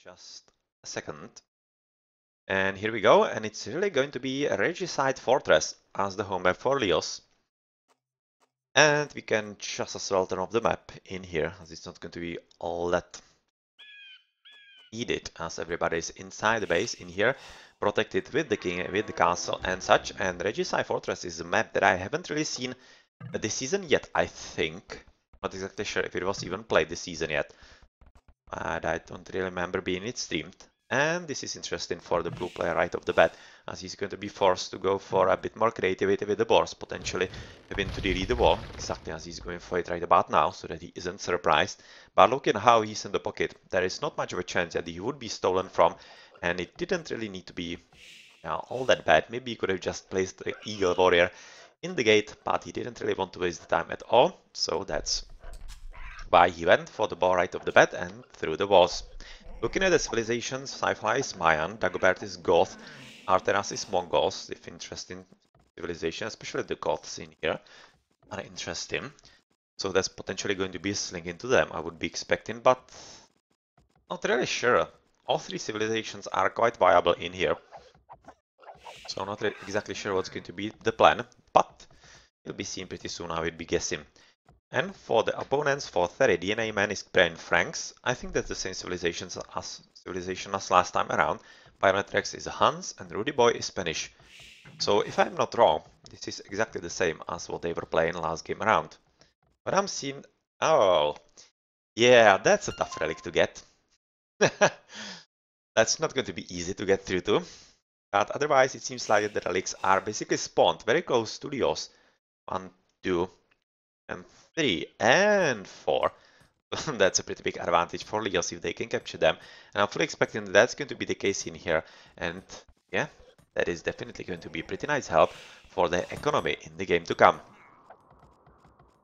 just a second. And here we go, and it's really going to be a Regicide Fortress as the home map for LeO's. And we can just as well turn off the map in here, as it's not going to be all that needed, as everybody is inside the base in here, protected with the king, with the castle and such. And Regicide Fortress is a map that I haven't really seen this season yet, I think. Not exactly sure if it was even played this season yet. I don't really remember being it streamed. And this is interesting for the blue player right off the bat, as he's going to be forced to go for a bit more creativity with the boards, potentially having to delete the wall, exactly as he's going for it right about now, so that he isn't surprised. But looking how he's in the pocket, there is not much of a chance that he would be stolen from, and it didn't really need to be all that bad. Maybe he could have just placed the Eagle Warrior in the gate, but he didn't really want to waste the time at all, so that's why he went for the ball right off the bat and through the walls. Looking at the civilizations, Sci-Fi is Mayan, Dagobert is Goth, Arteras is Mongols, if interesting civilization, especially the Goths in here are interesting. So that's potentially going to be a sling into them, I would be expecting, but not really sure. All three civilizations are quite viable in here. So not exactly sure what's going to be the plan, but you'll be seeing pretty soon, I would be guessing. And for the opponents, for THERI, DNA Man is Brain Franks. I think that's the same civilization as last time around. Violet Rex is Hans and Rudy Boy is Spanish. So if I'm not wrong, this is exactly the same as what they were playing last game around. But I'm seeing... Oh, yeah, that's a tough relic to get. That's not going to be easy to get through to. But otherwise, it seems like the relics are basically spawned very close to LeO's. 1, 2, and 3 and 4. That's a pretty big advantage for LeO's if they can capture them. And I'm fully expecting that's going to be the case in here. And yeah, that is definitely going to be pretty nice help for the economy in the game to come.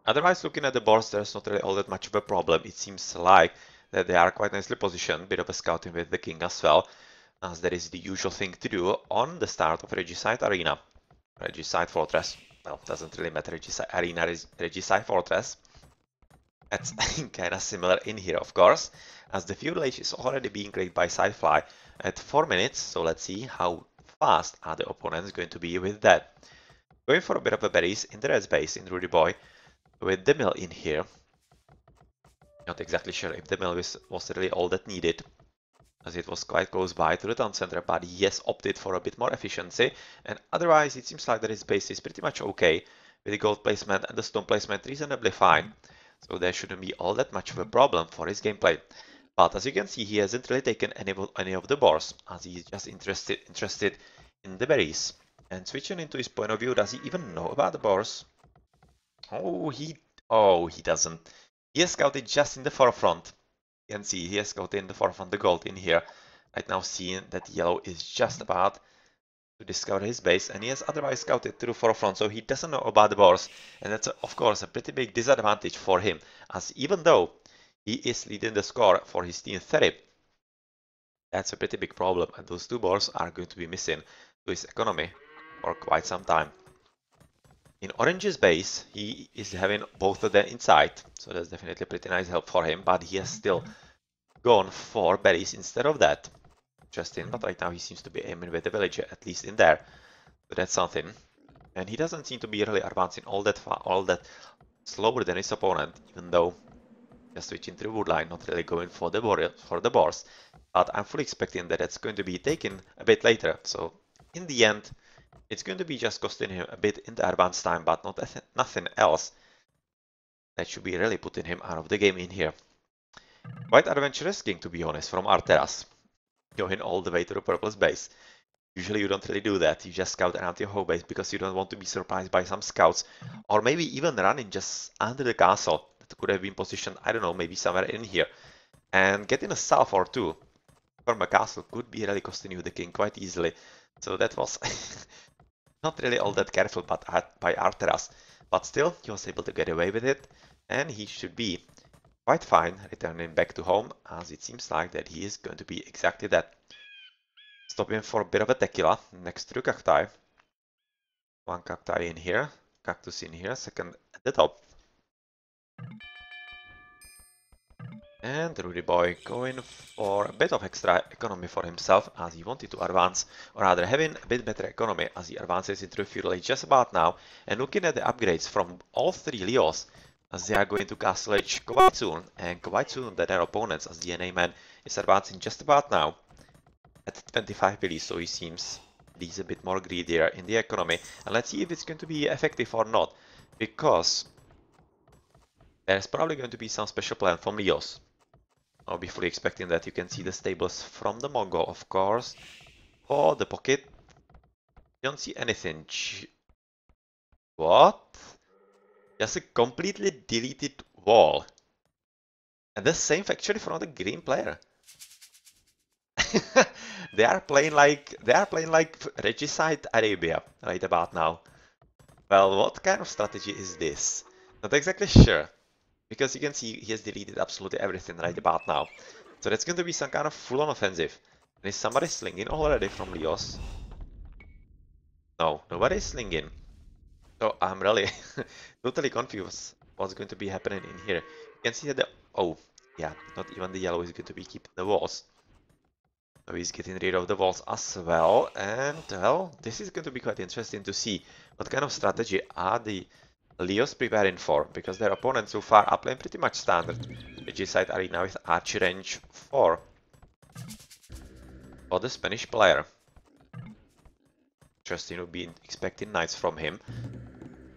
Otherwise, looking at the boards, there's not really all that much of a problem. It seems like that they are quite nicely positioned. Bit of a scouting with the king as well, as that is the usual thing to do on the start of Regicide Arena. Regicide Fortress. Well, doesn't really matter. Regicide Arena is Regicide Fortress. That's kind of similar in here, of course, as the fuel age is already being created by Sci-Fi at 4 minutes. So let's see how fast are the opponents going to be with that. Going for a bit of a berries in the red base in Rudy Boy with the mill in here. Not exactly sure if the mill was really all that needed, as it was quite close by to the town center, but he has opted for a bit more efficiency, and otherwise it seems like that his base is pretty much okay, with the gold placement and the stone placement reasonably fine, so there shouldn't be all that much of a problem for his gameplay. But as you can see, he hasn't really taken any of the boars, as he's just interested in the berries. And switching into his point of view, does he even know about the boars? Oh, he doesn't. He has scouted just in the forefront. You can see he has scouted in the forefront the gold in here. Right now seeing that yellow is just about to discover his base, and he has otherwise scouted to the forefront, so he doesn't know about the boars. And that's of course a pretty big disadvantage for him, as even though he is leading the score for his team THERI, that's a pretty big problem, and those two boars are going to be missing to his economy for quite some time. In Orange's base, he is having both of them inside, so that's definitely a pretty nice help for him, but he has still gone for berries instead of that. Interesting, but right now he seems to be aiming with the villager, at least in there, so that's something. And he doesn't seem to be really advancing all that slower than his opponent, even though just switching to the wood line, not really going for the boars. But I'm fully expecting that it's going to be taken a bit later, so in the end, it's going to be just costing him a bit in the advance time, but nothing else that should be really putting him out of the game in here. Quite adventurous king, to be honest, from Arteras, going all the way to the purple's base. Usually you don't really do that, you just scout around your home base because you don't want to be surprised by some scouts, or maybe even running just under the castle that could have been positioned, I don't know, maybe somewhere in here. And getting a salve or two from a castle could be really costing you the king quite easily. So that was not really all that careful by Arteras, but still he was able to get away with it, and he should be quite fine returning back to home, as it seems like that he is going to be exactly that. Stopping for a bit of a tequila next to the cacti. One cacti in here, cactus in here, second at the top. And Rudy Boy going for a bit of extra economy for himself as he wanted to advance, or rather having a bit better economy as he advances into the feudal age just about now, and looking at the upgrades from all three LeOs as they are going to castle age quite soon, and quite soon that their opponents as DNA Man is advancing just about now at 25 billion, so he seems he's a bit more greedier in the economy, and let's see if it's going to be effective or not, because there's probably going to be some special plan from LeOs. I'll be fully expecting that. You can see the stables from the Mongol, of course. For the pocket, you don't see anything. What? Just a completely deleted wall. And the same actually from the green player. They are playing like Regicide Arabia right about now. Well, what kind of strategy is this? Not exactly sure. Because you can see he has deleted absolutely everything right about now. So that's going to be some kind of full-on offensive. And is somebody slinging already from LeOs? No, nobody's slinging. So I'm really totally confused what's going to be happening in here. You can see that the... Oh, yeah, not even the yellow is going to be keeping the walls. So he's getting rid of the walls as well. And, well, this is going to be quite interesting to see what kind of strategy are the LeOs preparing for, because their opponents so far are playing pretty much standard Regicide Arena with archer range 4 for the Spanish player. Interesting would be expecting knights from him.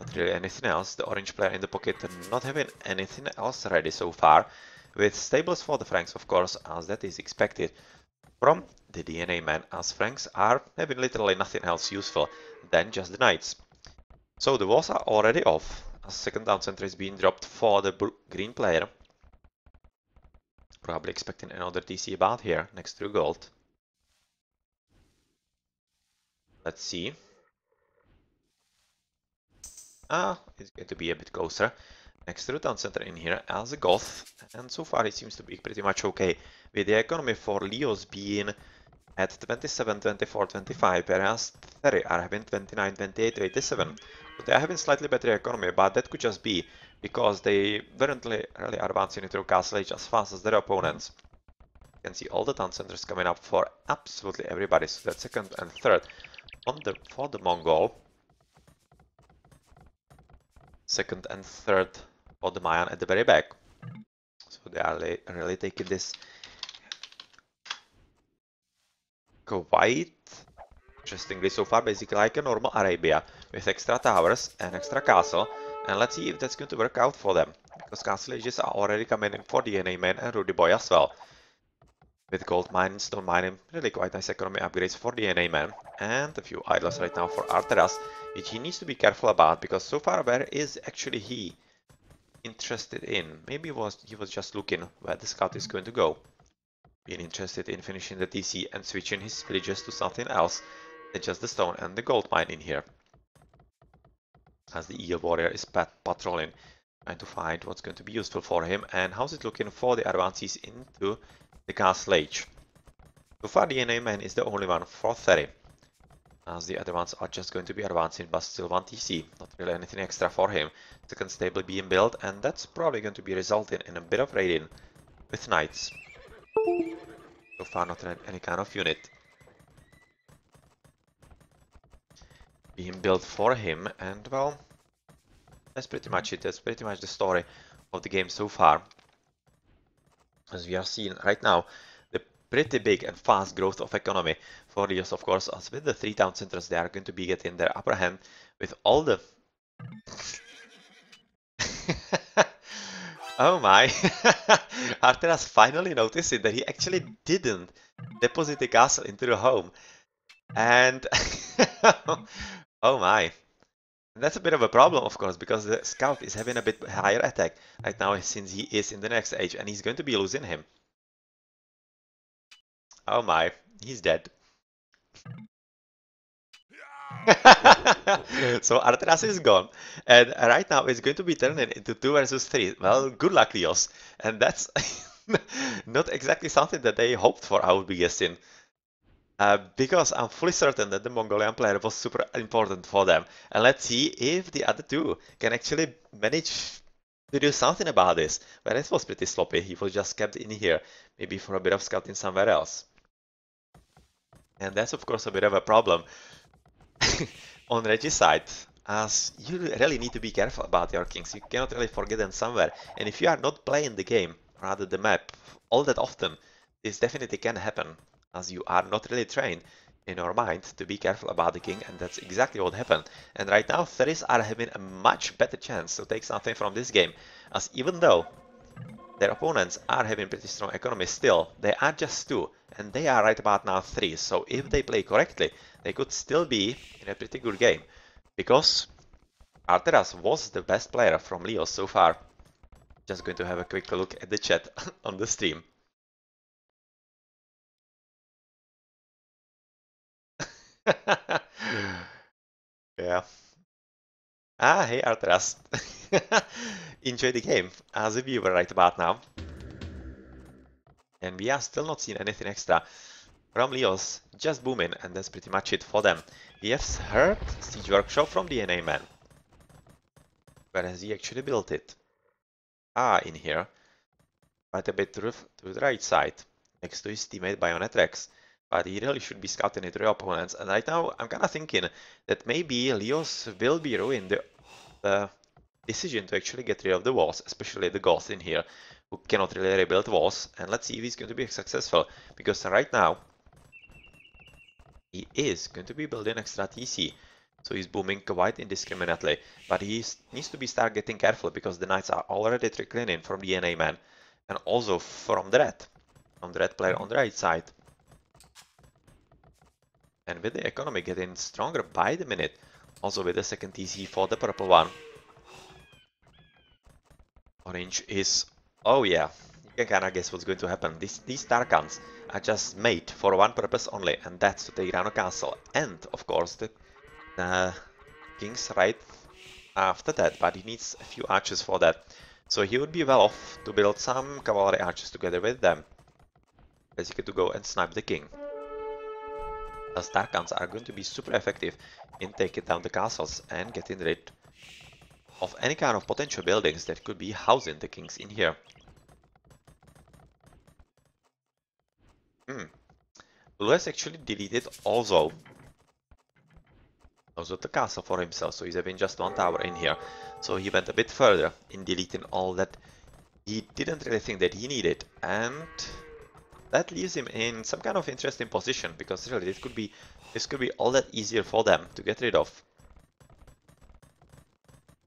Not really anything else. The orange player in the pocket not having anything else ready so far. With stables for the Franks, of course, as that is expected from the DNA man, as Franks are having literally nothing else useful than just the knights. So the walls are already off. A second down center is being dropped for the green player. Probably expecting another TC about here, next to gold. Let's see. It's going to be a bit closer. Next to the town center in here as a Goth. And so far it seems to be pretty much okay. With the economy for LeOs being at 27, 24, 25, whereas THERI are having 29, 28, 27. So they are having slightly better economy, but that could just be because they weren't really advancing into Castle Age as fast as their opponents. You can see all the town centers coming up for absolutely everybody. So that's second and third for the Mongol. Second and third for the Mayan at the very back. So they are really taking this quite interestingly so far, basically like a normal Arabia with extra towers and extra castle. And let's see if that's going to work out for them, because castle ages are already coming in for DNA Man and Rudy Boy as well. With gold mining, stone mining, really quite nice economy upgrades for DNA Man, and a few idlers right now for Arteras, which he needs to be careful about, because so far where is actually he interested in? Maybe he was just looking where the scout is going to go. Being interested in finishing the TC and switching his villages to something else than just the stone and the gold mine in here. As the Eel Warrior is patrolling, trying to find what's going to be useful for him, and how's it looking for the advances into the Castle Age. So far DNA Man is the only one for THERI, as the other ones are just going to be advancing, but still 1 TC, not really anything extra for him. Second stable being built, and that's probably going to be resulting in a bit of raiding with knights. So far not any kind of unit being built for him, and well, that's pretty much it. That's pretty much the story of the game so far. As we are seeing right now, the pretty big and fast growth of economy for LeOs, of course, as with the 3 town centers, they are going to be getting their upper hand with all the... Oh my! Arteras finally noticing that he actually didn't deposit the castle into the home. And... oh my! And that's a bit of a problem, of course, because the scout is having a bit higher attack right now since he is in the next age, and he's going to be losing him. Oh my, he's dead. So Arteras is gone, and right now it's going to be turning into 2 versus 3. Well, good luck, LeOs. And that's not exactly something that they hoped for, I would be guessing. Because I'm fully certain that the Mongolian player was super important for them. And let's see if the other two can actually manage to do something about this, but it was pretty sloppy. He was just kept in here, maybe for a bit of scouting somewhere else. And that's of course a bit of a problem on Regicide, as you really need to be careful about your kings. You cannot really forget them somewhere. And if you are not playing the game, rather the map, all that often, this definitely can happen, as you are not really trained in your mind to be careful about the king, and that's exactly what happened. And right now, THERIs are having a much better chance to take something from this game, as even though their opponents are having pretty strong economy still, they are just 2, and they are right about now 3, so if they play correctly, they could still be in a pretty good game, because Arteras was the best player from LeO so far. Just going to have a quick look at the chat on the stream. Yeah. Ah, hey Arteras. Enjoy the game as a viewer right about now. And we are still not seeing anything extra from LeO's, just booming, and that's pretty much it for them. He has heard Siege Workshop from DNA Man. Where has he actually built it? Ah, in here. Quite a bit to the right side, next to his teammate Bayonet Rex. But he really should be scouting into the opponents. And right now, I'm kind of thinking that maybe LeO's will be ruined the decision to actually get rid of the walls, especially the Ghost in here, who cannot really rebuild walls. And let's see if he's going to be successful, because right now, he is going to be building extra TC. So he's booming quite indiscriminately, but he needs to start getting careful, because the knights are already trickling in from the DNA man, and also from the red player on the right side. And with the economy getting stronger by the minute, also with the second TC for the purple one. Orange is, oh yeah, you can kinda guess what's going to happen. These Tarkans are just made for one purpose only, and that's to take down a castle. And of course the king's right after that, but he needs a few archers for that. So he would be well off to build some cavalry archers together with them, basically to go and snipe the king. As Tarkans are going to be super effective in taking down the castles and getting rid of any kind of potential buildings that could be housing the kings in here. LeO has actually deleted also the castle for himself, so he's having just one tower in here. So he went a bit further in deleting all that he didn't really think that he needed, and that leaves him in some kind of interesting position, because really this could be all that easier for them to get rid of.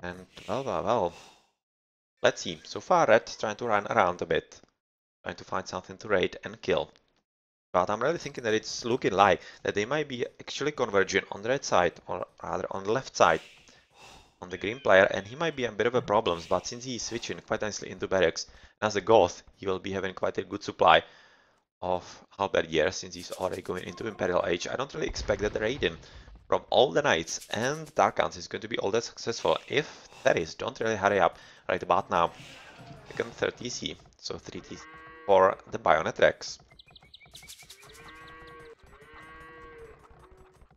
And well, let's see. So far Red trying to run around a bit, trying to find something to raid and kill. But I'm really thinking that it's looking like that they might be actually converging on the red side, or rather on the left side, on the green player, and he might be a bit of a problem, but since he is switching quite nicely into barracks, as a Goth, he will be having quite a good supply of halberdiers, since he's already going into Imperial Age. I don't really expect that the raiding from all the knights and Darkans is going to be all that successful if THERIs don't really hurry up right about now. Second, third TC, so 3 TC for the Bayonet Rex.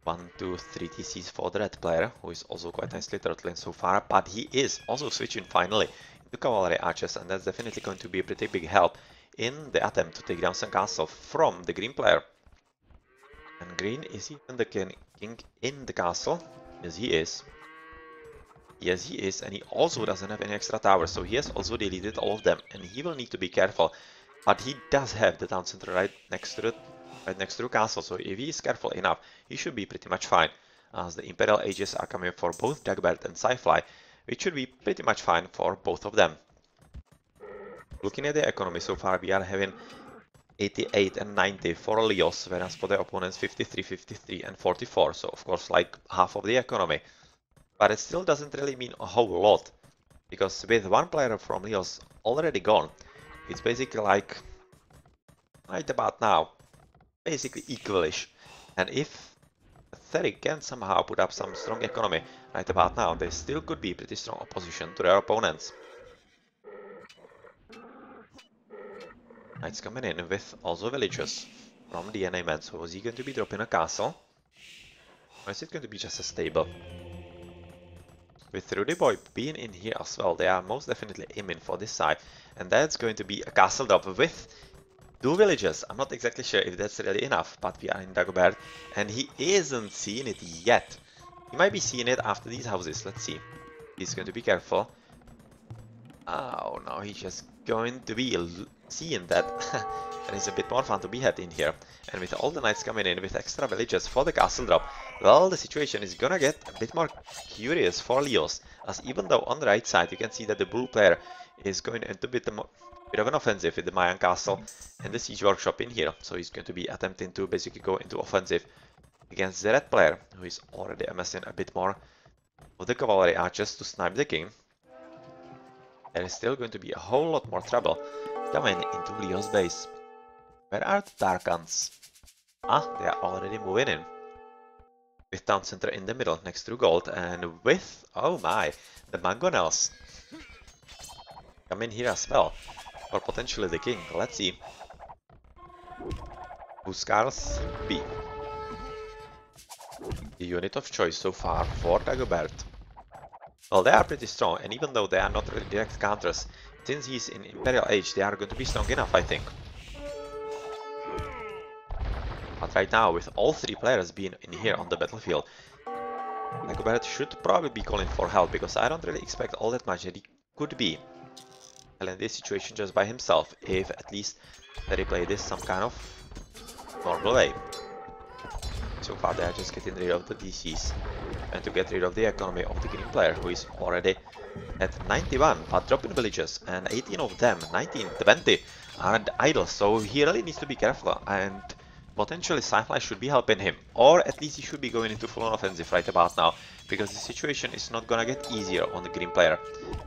1, 2, 3 TCs for the red player, who is also quite nicely turtling so far, but he is also switching finally into cavalry archers, and that's definitely going to be a pretty big help in the attempt to take down some castle from the green player. And green, is even the king in the castle? Yes, he is. Yes, he is, and he also doesn't have any extra towers, so he has also deleted all of them, and he will need to be careful. But he does have the town center right next to the castle, so if he is careful enough, he should be pretty much fine, as the Imperial Ages are coming for both Dagbert and Sci-Fly, which should be pretty much fine for both of them. Looking at the economy so far, we are having 88 and 90 for LeOs, whereas for the opponents 53, 53 and 44, so of course like half of the economy. But it still doesn't really mean a whole lot, because with one player from LeOs already gone, it's basically like right about now, basically equalish. And if THERI can somehow put up some strong economy right about now, they still could be pretty strong opposition to their opponents. Knights coming in with also villagers from DNA Man. So is he going to be dropping a castle? Or is it going to be just a stable? With Rudy Boy being in here as well, they are most definitely aiming for this side. And that's going to be a castle drop with 2 villages. I'm not exactly sure if that's really enough, but we are in Dagobert and he isn't seeing it yet. He might be seeing it after these houses. Let's see. He's going to be careful. Oh no, he's just going to be seeing that there is a bit more fun to be had in here. And with all the knights coming in with extra villages for the castle drop, well, the situation is gonna get a bit more curious for LeO's, as even though on the right side you can see that the blue player is going into a bit of an offensive with the Mayan castle and the siege workshop in here. So he's going to be attempting to basically go into offensive against the red player, who is already amassing a bit more of the cavalry archers to snipe the king. There is still going to be a whole lot more trouble coming into LeO's base. Where are the Tarkans? Ah, they are already moving in. With town center in the middle next to gold, and with, oh my, the mangonels come in here as well, or potentially the king. Let's see. Huskars B. The unit of choice so far for Dagobert. Well, they are pretty strong, and even though they are not really direct counters, since he's in Imperial Age, they are going to be strong enough, I think. But right now, with all 3 players being in here on the battlefield, Dagobert should probably be calling for help, because I don't really expect all that much that he could be in this situation just by himself, if at least THERI play this some kind of normal way. So far they are just getting rid of the DCs and to get rid of the economy of the green player, who is already at 91, but dropping villages, and 18 of them, 19, 20 are idle, so he really needs to be careful, and potentially Sci-Fi should be helping him, or at least he should be going into full-on offensive right about now, because the situation is not gonna get easier on the green player.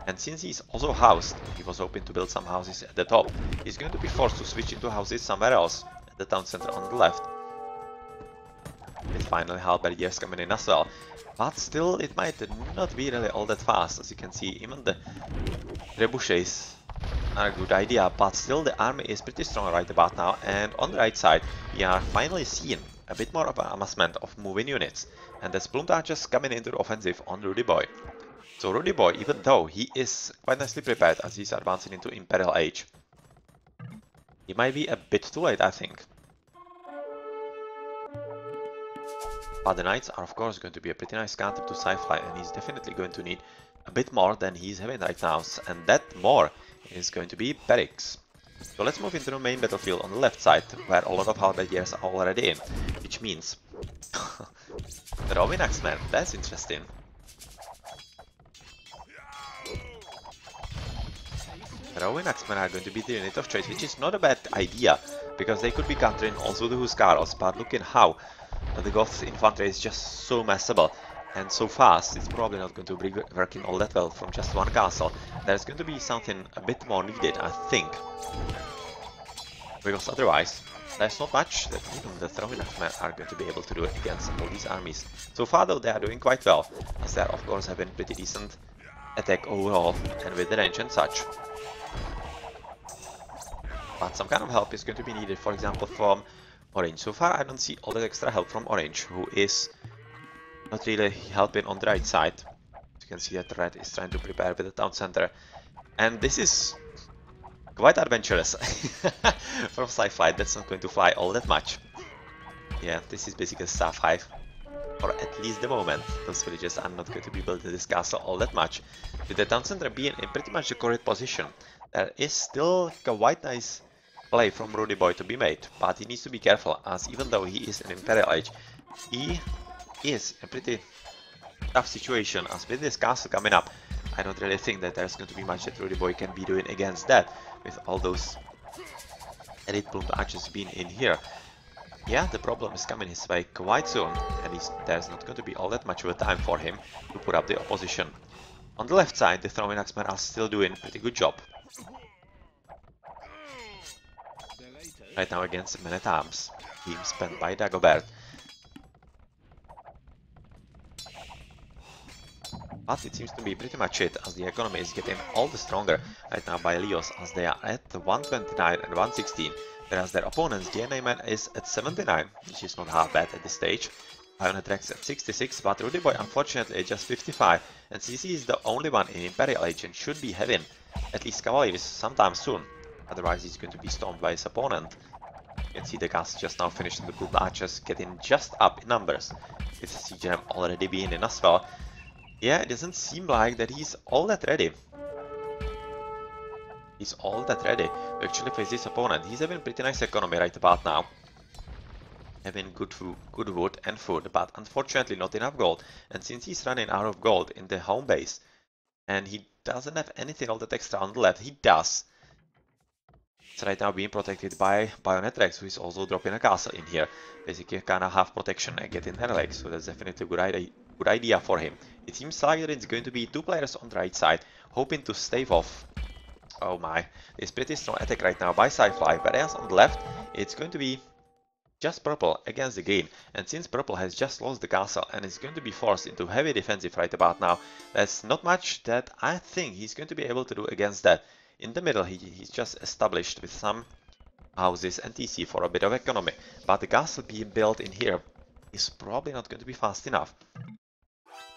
And since he's also housed, he was hoping to build some houses at the top, he's going to be forced to switch into houses somewhere else, at the town center on the left. With finally halberdiers coming in as well, but still it might not be really all that fast. As you can see, even the trebuchets are a good idea, but still the army is pretty strong right about now. And on the right side we are finally seeing a bit more of an amassment of moving units, and that's Plumed Archers coming into the offensive on Rudy Boy. So Rudy Boy, even though he is quite nicely prepared as he's advancing into Imperial Age, he might be a bit too late, I think. But the knights are of course going to be a pretty nice counter to Sci-Fi, and he's definitely going to need a bit more than he's having right now, and that more is going to be barracks. So let's move into the main battlefield on the left side, where a lot of halberdiers are already in, which means the Roving Axemen, that's interesting. The Roving Axemen are going to be the unit of choice, which is not a bad idea, because they could be countering also the Huskaros, but looking how the Goth infantry is just so messable and so fast, it's probably not going to be working all that well from just one castle. There's going to be something a bit more needed, I think, because otherwise there's not much that even the Roving Axemen are going to be able to do against all these armies. So far though, they are doing quite well, as they are of course having pretty decent attack overall and with the range and such. But some kind of help is going to be needed, for example from Orange. So far I don't see all that extra help from Orange, who is not really helping on the right side. You can see that Red is trying to prepare with the town center, and this is quite adventurous from Sci-Fi. That's not going to fly all that much. Yeah, this is basically Staff Hive, or at least the moment. Those villages are not going to be built in this castle all that much. With the town center being in pretty much the correct position, there is still a quite nice play from Rudy Boy to be made, but he needs to be careful, as even though he is in Imperial Age, he is a pretty tough situation, as with this castle coming up, I don't really think that there's going to be much that Rudy Boy can be doing against that, with all those elite Plumed Archers being in here. Yeah, the problem is coming his way quite soon, and there's not going to be all that much of a time for him to put up the opposition. On the left side, the Roving Axemen are still doing a pretty good job right now against men-at-arms, team spent by Dagobert. But it seems to be pretty much it, as the economy is getting all the stronger right now by LeO's, as they are at 129 and 116, whereas their opponent's DNA man is at 79, which is not half bad at this stage. Bayonet Rex at 66, but Rudy Boy unfortunately at just 55, and CC is the only one in Imperial Age and should be having at least Cavaliers sometime soon. Otherwise he's going to be stormed by his opponent. You can see the castle just now finished, the Blue Archers getting just up in numbers, with CGM already being in as well. Yeah, it doesn't seem like that he's all that ready. He's all that ready to actually face this opponent. He's having pretty nice economy right about now. Having good wood and food, but unfortunately not enough gold. And since he's running out of gold in the home base, and he doesn't have anything all that extra on the left, he does. It's right now being protected by Bayonet Rex, who is also dropping a castle in here. Basically kind of half protection and getting their legs, so that's definitely a good idea for him. It seems like that it's going to be two players on the right side, hoping to stave off. Oh my, there's pretty strong attack right now by Sci-Fi, but as on the left, it's going to be just Purple against the green, and since Purple has just lost the castle and is going to be forced into heavy defensive right about now, there's not much that I think he's going to be able to do against that. In the middle, he's just established with some houses and TC for a bit of economy, but the castle being built in here is probably not going to be fast enough.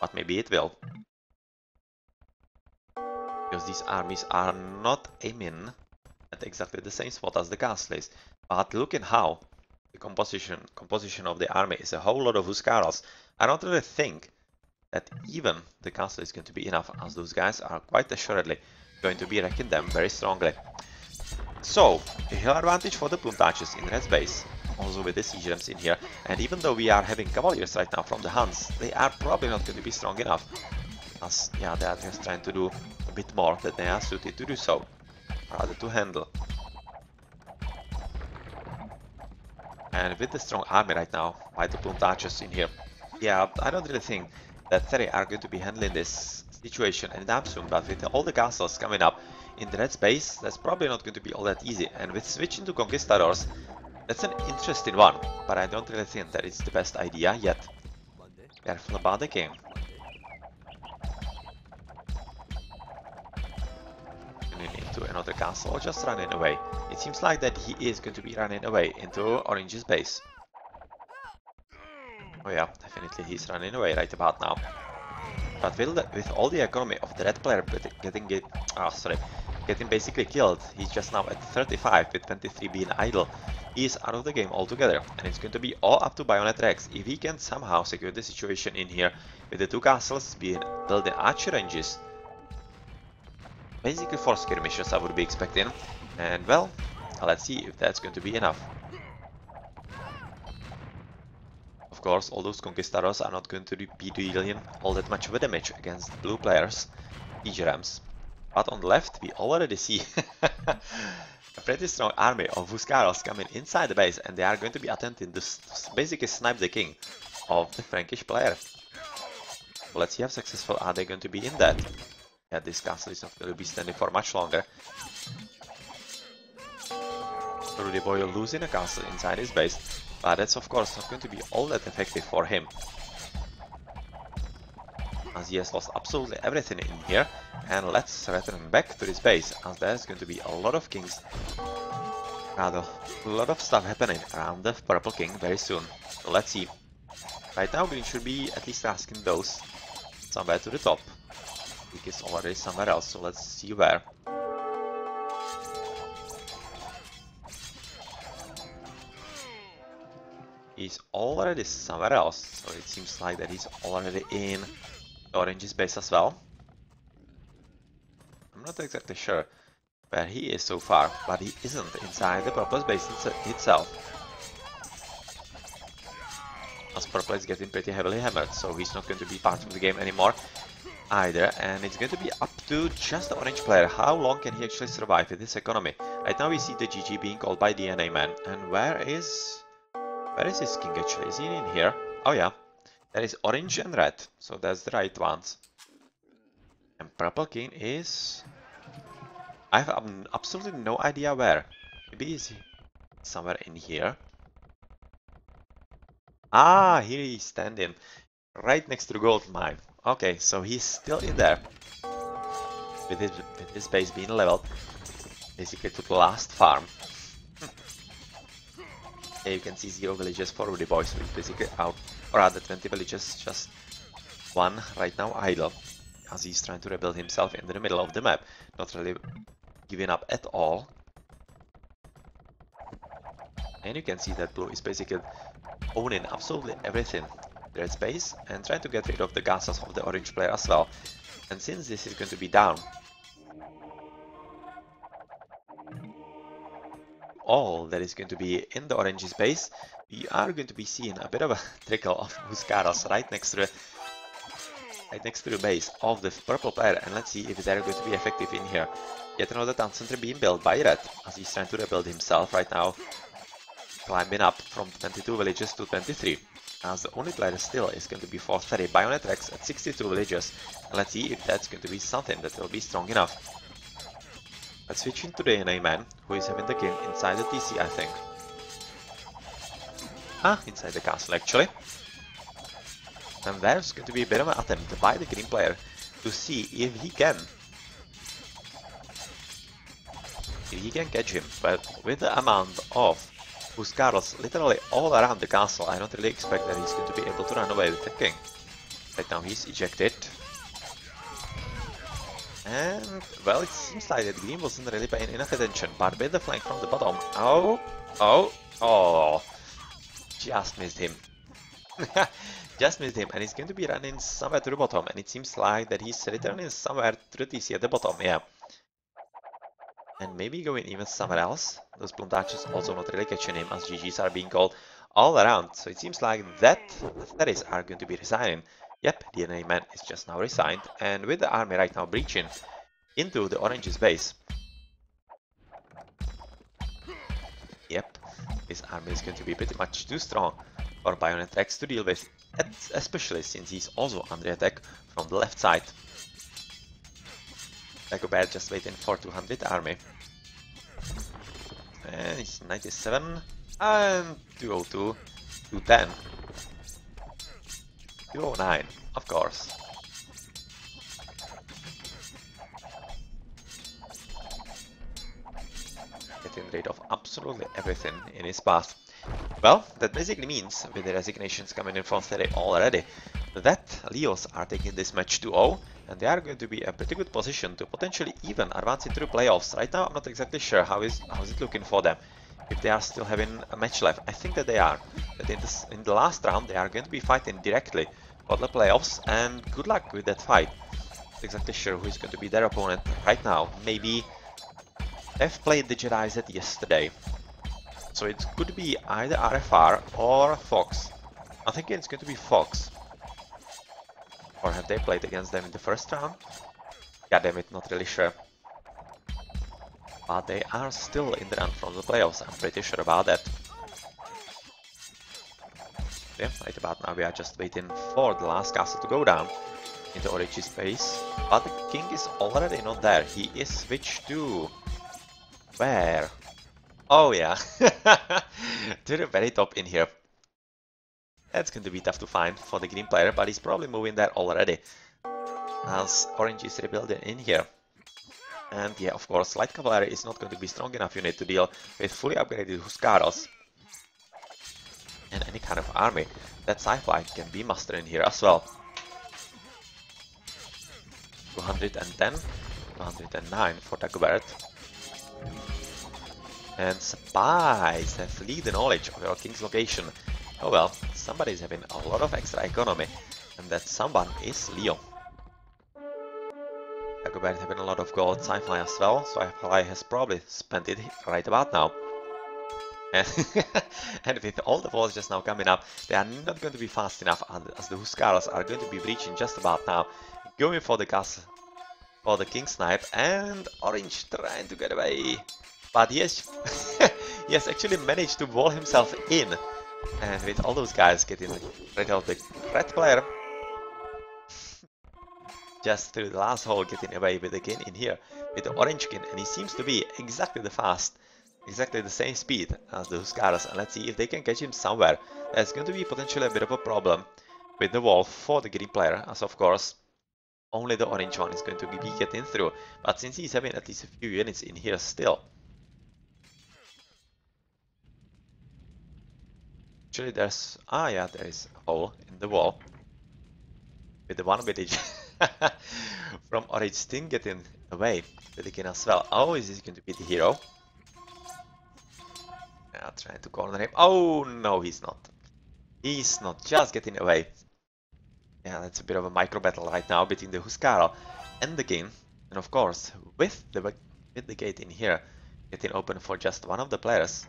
But maybe it will. Because these armies are not aiming at exactly the same spot as the castle is. But looking how the composition of the army is a whole lot of Huskarls, I don't really think that even the castle is going to be enough, as those guys are quite assuredly going to be wrecking them very strongly. So, a hill advantage for the Pluntaches in red base, also with the siege gems in here, and even though we are having Cavaliers right now from the Huns, they are probably not going to be strong enough, as yeah, they are just trying to do a bit more than they are suited to do so, rather to handle. And with the strong army right now by the Pluntaches in here, yeah, I don't really think that THERI are going to be handling this situation anytime soon, but with all the castles coming up in the red space, that's probably not going to be all that easy. And with switching to Conquistadors, that's an interesting one, but I don't really think that it's the best idea yet. Careful about the king. Running into another castle or just running away. It seems like that he is going to be running away into Orange's base. Oh yeah, definitely he's running away right about now. But with all the economy of the red player getting basically killed, he's just now at 35 with 23 being idle. He is out of the game altogether, and it's going to be all up to Bayonet Rex if he can somehow secure the situation in here with the two castles being building archer ranges. Basically 4 skirmishes I would be expecting, and well, let's see if that's going to be enough. Of course, all those Conquistadors are not going to be dealing all that much of a damage against blue players, siege rams. But on the left, we already see a pretty strong army of Huskarls coming inside the base, and they are going to be attempting to basically snipe the king of the Frankish player. So let's see how successful are they going to be in that. Yeah, this castle is not going to be standing for much longer. Rudy Boy losing a castle inside his base. But that's of course not going to be all that effective for him, as he has lost absolutely everything in here. And let's return back to this base, as there's going to be a lot of kings, rather a lot of stuff happening around the purple king very soon. So let's see. Right now green should be at least asking those somewhere to the top. He is already somewhere else, so let's see where. He's already somewhere else, so it seems like that he's already in Orange's base as well. I'm not exactly sure where he is so far, but he isn't inside the Purple's base itself. As Purple is getting pretty heavily hammered, so he's not going to be part of the game anymore either, and it's going to be up to just the Orange player. How long can he actually survive with this economy? Right now we see the GG being called by DNA Man, and where is his king actually? Is he in here? Oh yeah, there is orange and red, so that's the right ones. And purple king is... I have absolutely no idea where. Maybe is he somewhere in here? Ah, here he's standing, right next to the gold mine. Okay, so he's still in there, with his base being leveled, basically to the last farm. Here you can see 0 villages for Rudy Boy, so he's basically out or rather 20 villages, just one right now idle, as he's trying to rebuild himself in the middle of the map, not really giving up at all. And you can see that blue is basically owning absolutely everything in red space and trying to get rid of the gases of the orange player as well. And since this is going to be down, all that is going to be in the orange space, we are going to be seeing a bit of a trickle of Huskarls right next to the base of the purple player, and let's see if they're going to be effective in here. Yet another town center being built by Red, as he's trying to rebuild himself right now, climbing up from 22 villages to 23. As the only player still is going to be for THERI Bayonet Rex at 62 villages, and let's see if that's going to be something that will be strong enough. Let's switch into the NA man, who is having the king inside the TC, I think. Inside the castle actually. And there's going to be a bit of an attempt by the green player to see if he can catch him. But with the amount of Huskarls literally all around the castle, I don't really expect that he's going to be able to run away with the king. Right now he's ejected. And, well, it seems like that green wasn't really paying enough attention, but with the flank from the bottom, just missed him. Just missed him, and he's going to be running somewhere to the bottom, and it seems like that he's returning somewhere to the TC at the bottom, yeah. And maybe going even somewhere else. Those Pluntaches also not really catching him, as GGs are being called all around, so it seems like that THERIs are going to be resigning. Yep, the NA man is just now resigned, and with the army right now breaching into the orange's base. Yep, this army is going to be pretty much too strong for Bayonet Rex to deal with, especially since he's also under attack from the left side. Dagobert just waiting for 200 army. And it's 97 and 202, 210. 209, of course. Getting rid of absolutely everything in his path. Well, that basically means, with the resignations coming in from THERI already, that LeOs are taking this match 2-0, and they are going to be a pretty good position to potentially even advance into the playoffs. Right now, I'm not exactly sure how is it looking for them. If they are still having a match left, I think that they are. That in the last round, they are going to be fighting directly for the playoffs, and good luck with that fight. Not exactly sure who is going to be their opponent right now. Maybe they've played the Jedi Z yesterday, so it could be either RFR or Fox. I think it's going to be Fox. Or have they played against them in the first round? Goddammit, not really sure. But they are still in the run from the playoffs, I'm pretty sure about that. Yeah, right about now we are just waiting for the last castle to go down into Origi space. But the king is already not there, he is switched to... where? Oh yeah, to the very top in here. That's going to be tough to find for the green player, but he's probably moving there already, as orange is rebuilding in here. And yeah, of course, light cavalry is not going to be strong enough unit to deal with fully upgraded Huskarls and any kind of army that sci-fi can be mustered in here as well. 210, 209 for Dagobert. And spies have leaked the knowledge of your king's location. Oh well, somebody is having a lot of extra economy, and that someone is LeO. Dagobert having a lot of gold, sci-fi as well, so sci-fi has probably spent it right about now. And, and with all the walls just now coming up, they are not going to be fast enough, as the Huskarls are going to be breaching just about now. Going for the castle, for the king snipe, and orange trying to get away. But yes, he has actually managed to wall himself in. And with all those guys getting rid of the red player, just through the last hole getting away with the king in here, with the orange king, and he seems to be exactly the same speed as the Huskarls, and let's see if they can catch him somewhere. That's going to be potentially a bit of a problem with the wall for the green player, as of course only the orange one is going to be getting through, but since he's having at least a few units in here still, Actually, there's... Ah, yeah, there is a hole in the wall. With the one village from Orange Sting getting away. The king as well. Oh, is this going to be the hero? Yeah, trying to corner him. Oh, no, he's not. He's not just getting away. Yeah, that's a bit of a micro battle right now between the Huskarl and the king. And of course, with the gate in here getting open for just one of the players.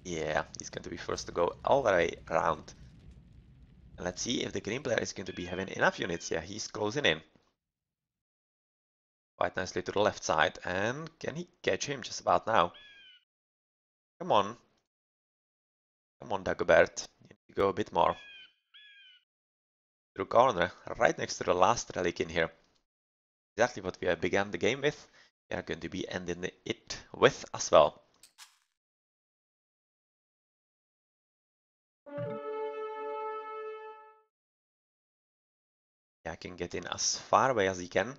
Yeah, he's going to be first to go all the way around. And let's see if the green player is going to be having enough units. Yeah, he's closing in. Quite nicely to the left side. And can he catch him just about now? Come on. Come on, Dagobert. You need to go a bit more. To the corner, right next to the last relic in here. Exactly what we began the game with. We are going to be ending it with as well. Yeah, can get in as far away as he can,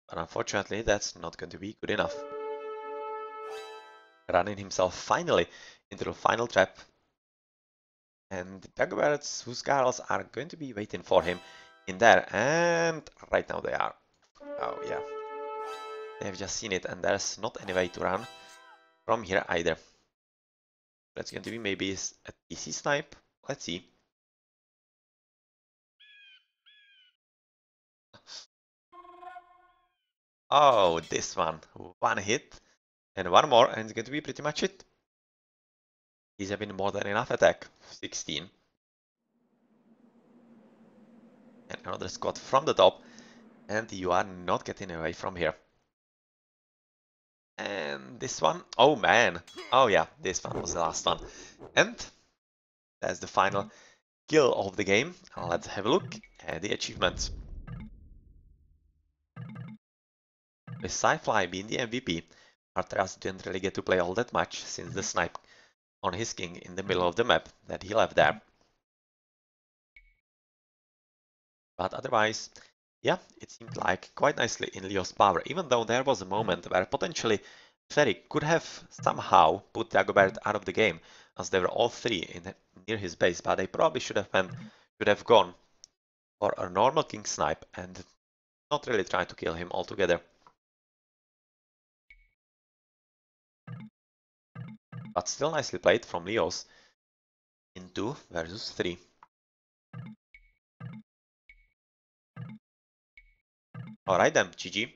but unfortunately that's not going to be good enough. Running himself finally into the final trap. And Dagobert's Huskarls are going to be waiting for him in there, and right now they are. Oh yeah. They've just seen it, and there's not any way to run from here either. That's going to be maybe a TC snipe. Let's see. Oh, this one. One hit, and one more, and it's going to be pretty much it. He's having more than enough attack. 16. And another squad from the top, and you are not getting away from here. And this one, oh man, oh yeah, this one was the last one. And that's the final kill of the game. Let's have a look at the achievements. With Sci-Fly being the MVP, Artras didn't really get to play all that much since the snipe on his king in the middle of the map that he left there. But otherwise, yeah, it seemed like quite nicely in LeO's power, even though there was a moment where potentially THERI could have somehow put Dagobert out of the game, as they were all three near his base, but they probably should have gone for a normal king snipe and not really try to kill him altogether. But still nicely played from LeO's in 2 versus 3. Alright then, GG.